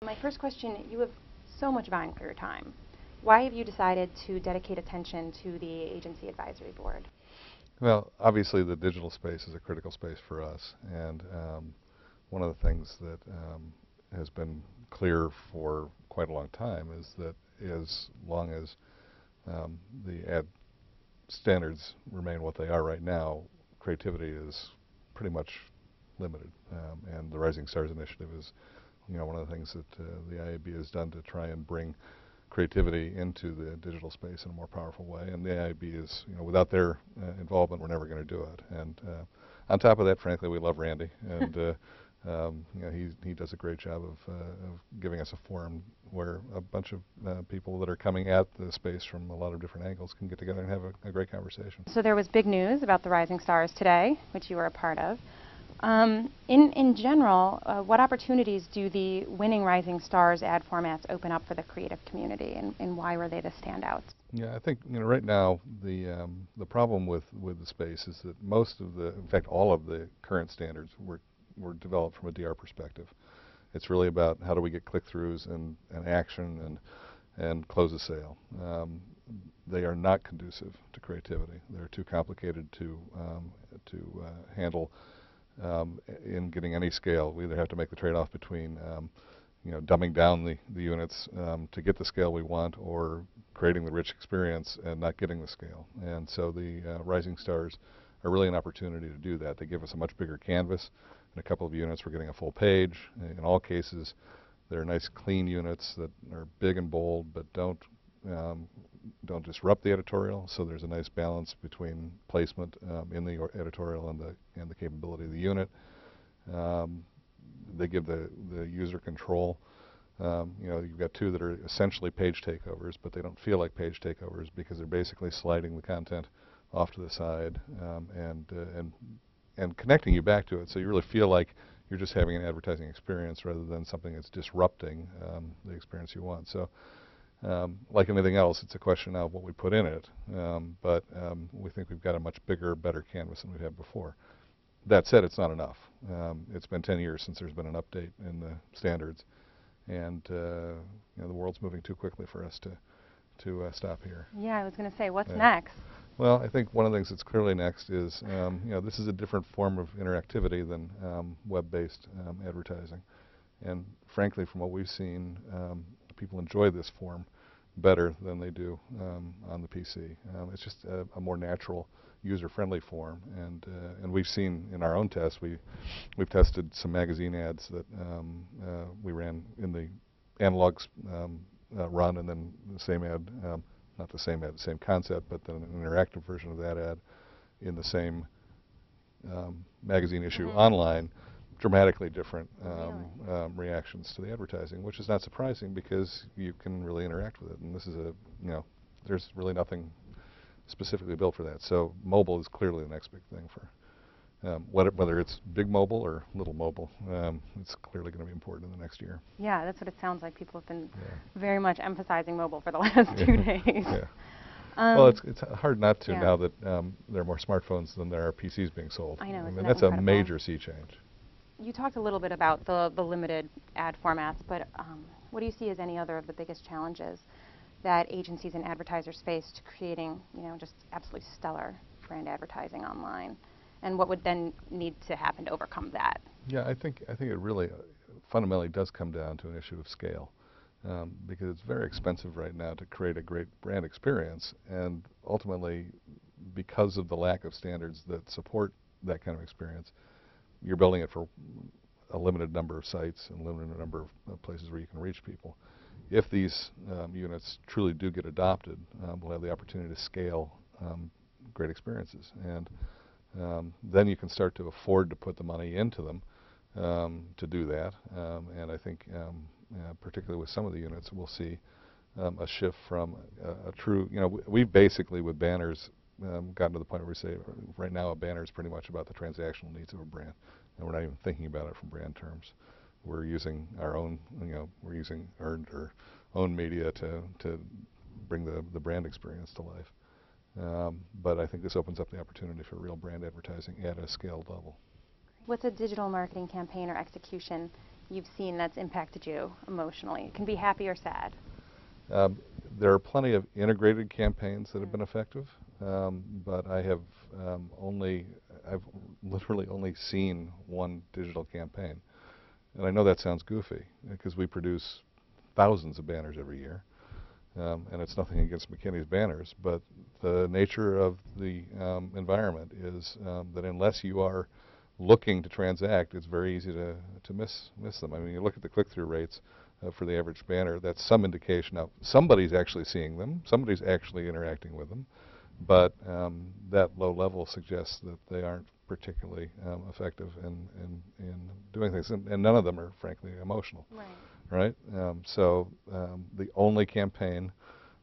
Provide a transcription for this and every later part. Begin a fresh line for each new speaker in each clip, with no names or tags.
My first question, you have so much vying for your time. Why have you decided to dedicate attention to the Agency Advisory Board?
Well, obviously the digital space is a critical space for us, and one of the things that has been clear for quite a long time is that as long as the ad standards remain what they are right now, creativity is pretty much limited, and the Rising Stars Initiative is, one of the things that the IAB has done to try and bring creativity into the digital space in a more powerful way. And the IAB is, without their involvement, we're never going to do it. And on top of that, frankly, we love Randy, and he does a great job of giving us a forum where a bunch of people that are coming at the space from a lot of different angles can get together and have a great conversation.
So there was big news about the Rising Stars today, which you were a part of. In general, what opportunities do the winning Rising Stars ad formats open up for the creative community, and why were they the standouts?
Yeah, I think right now the problem with the space is that most of in fact, all of the current standards were developed from a DR perspective. It's really about how do we get click-throughs and action and close a sale. They are not conducive to creativity. They're too complicated to handle. In getting any scale, we either have to make the trade-off between dumbing down the units to get the scale we want, or creating the rich experience and not getting the scale. And so the Rising Stars are really an opportunity to do that. They give us a much bigger canvas. In a couple of units, we're getting a full page. In all cases, they're nice, clean units that are big and bold, but don't disrupt the editorial. So there's a nice balance between placement in the editorial and the capability of the unit. They give the user control. You've got two that are essentially page takeovers, but they don't feel like page takeovers because they're basically sliding the content off to the side and connecting you back to it, so you really feel like you're just having an advertising experience rather than something that's disrupting the experience you want. So, like anything else, it's a question now of what we put in it, but we think we've got a much bigger, better canvas than we've had before. That said, it's not enough. It's been 10 years since there's been an update in the standards, and the world's moving too quickly for us to stop here.
Yeah, I was going to say, what's next?
Well, I think one of the things that's clearly next is, this is a different form of interactivity than web-based advertising. And frankly, from what we've seen, people enjoy this form better than they do on the PC. It's just a more natural, user-friendly form. And we've seen in our own tests, we've tested some magazine ads that we ran in the analog run, and then the same ad. Not the same ad, the same concept, but then an interactive version of that ad in the same magazine issue online, dramatically different reactions to the advertising, which is not surprising because you can really interact with it. And this is there's really nothing specifically built for that. So mobile is clearly the next big thing for whether it's big mobile or little mobile. It's clearly going to be important in the next year.
Yeah, that's what it sounds like. People have been very much emphasizing mobile for the last 2 days.
Yeah. Well, it's hard not to now that there are more smartphones than there are PCs being sold.
I know.
I mean, that's a major sea change.
You talked a little bit about the limited ad formats, but what do you see as any other of the biggest challenges that agencies and advertisers face to creating, just absolutely stellar brand advertising online? And what would then need to happen to overcome that? Yeah,
I think it really fundamentally does come down to an issue of scale, because it's very expensive right now to create a great brand experience, and ultimately, because of the lack of standards that support that kind of experience, you're building it for a limited number of sites and a limited number of places where you can reach people. If these units truly do get adopted, we'll have the opportunity to scale great experiences, and then you can start to afford to put the money into them to do that. And I think, particularly with some of the units, we'll see a shift from a true, we've basically with banners gotten to the point where we say right now a banner is pretty much about the transactional needs of a brand, and we're not even thinking about it from brand terms. We're using our own, we're using earned or owned media to bring the brand experience to life. But I think this opens up the opportunity for real brand advertising at a scaled level.
What's a digital marketing campaign or execution you've seen that's impacted you emotionally? It can be happy or sad.
There are plenty of integrated campaigns that have been effective, but I've literally only seen one digital campaign. And I know that sounds goofy because we produce thousands of banners every year. And it's nothing against McKinney's banners, but the nature of the environment is that unless you are looking to transact, it's very easy to miss them. I mean, you look at the click-through rates for the average banner, that's some indication. Now, somebody's actually seeing them, somebody's actually interacting with them, but that low level suggests that they aren't particularly effective in doing things, and none of them are, frankly, emotional. Right? So the only campaign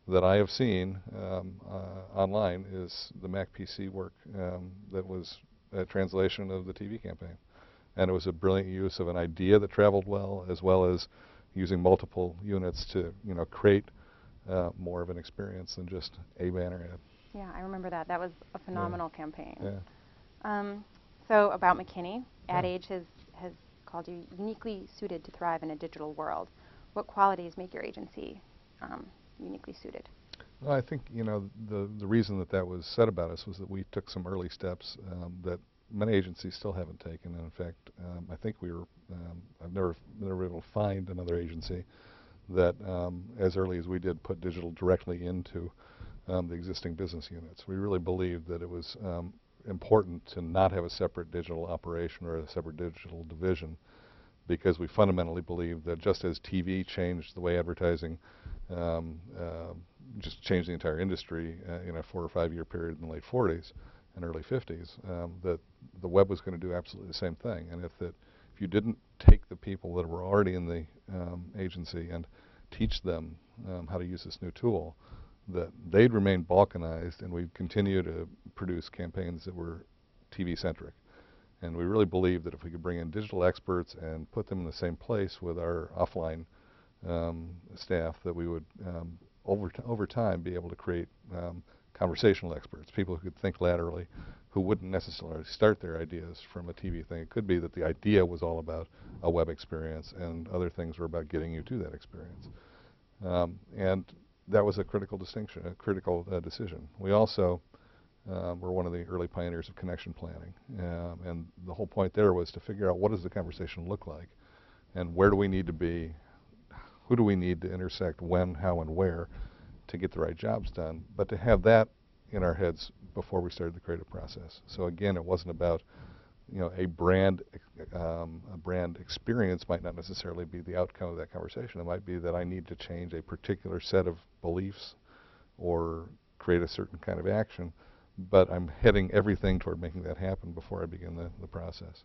that I have seen online is the Mac PC work that was a translation of the TV campaign. And it was a brilliant use of an idea that traveled well as using multiple units to, create more of an experience than just a banner ad.
Yeah, I remember that. That was a phenomenal campaign.
Yeah.
So about McKinney, Ad Age has called you uniquely suited to thrive in a digital world. What qualities make your agency uniquely suited?
Well, I think the reason that was said about us was that we took some early steps that many agencies still haven't taken. And in fact, I think I've never been able to find another agency that as early as we did put digital directly into the existing business units. We really believed that it was important to not have a separate digital operation or a separate digital division, because we fundamentally believe that just as TV changed the way advertising just changed the entire industry in a 4 or 5 year period in the late 40s and early 50s, that the web was going to do absolutely the same thing. And if you didn't take the people that were already in the agency and teach them how to use this new tool, that they'd remain balkanized and we'd continue to produce campaigns that were TV-centric. And we really believe that if we could bring in digital experts and put them in the same place with our offline staff, that we would, over time, be able to create conversational experts, people who could think laterally, who wouldn't necessarily start their ideas from a TV thing. It could be that the idea was all about a web experience and other things were about getting you to that experience. And that was a critical distinction, a critical decision. We also were one of the early pioneers of connection planning. And the whole point there was to figure out what does the conversation look like and where do we need to be, who do we need to intersect when, how, and where to get the right jobs done, but to have that in our heads before we started the creative process. So again, it wasn't about a brand experience might not necessarily be the outcome of that conversation. It might be that I need to change a particular set of beliefs or create a certain kind of action, but I'm heading everything toward making that happen before I begin the process.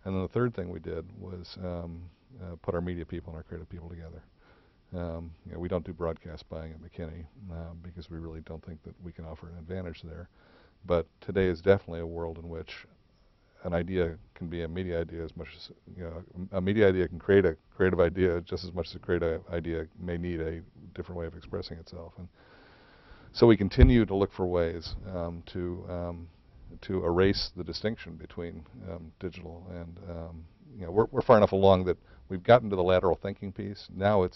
And then the third thing we did was put our media people and our creative people together. We don't do broadcast buying at McKinney because we really don't think that we can offer an advantage there. But today is definitely a world in which an idea can be a media idea as much as, a media idea can create a creative idea just as much as a creative idea may need a different way of expressing itself. And so we continue to look for ways to erase the distinction between digital and, we're far enough along that we've gotten to the lateral thinking piece. Now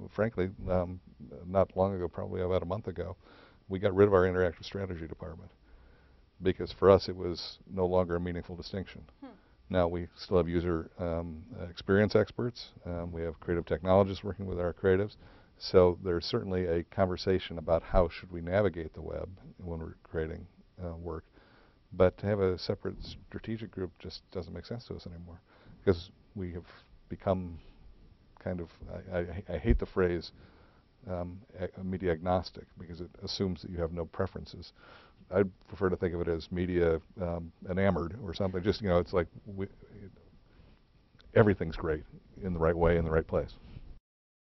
frankly, not long ago, probably about a month ago, we got rid of our interactive strategy department, because for us it was no longer a meaningful distinction. Now we still have user experience experts. We have creative technologists working with our creatives. So there's certainly a conversation about how should we navigate the web when we're creating work. But to have a separate strategic group just doesn't make sense to us anymore, because we have become kind of, I hate the phrase media agnostic, because it assumes that you have no preferences. I'd prefer to think of it as media enamored or something. Just, it's like everything's great in the right way in the right place.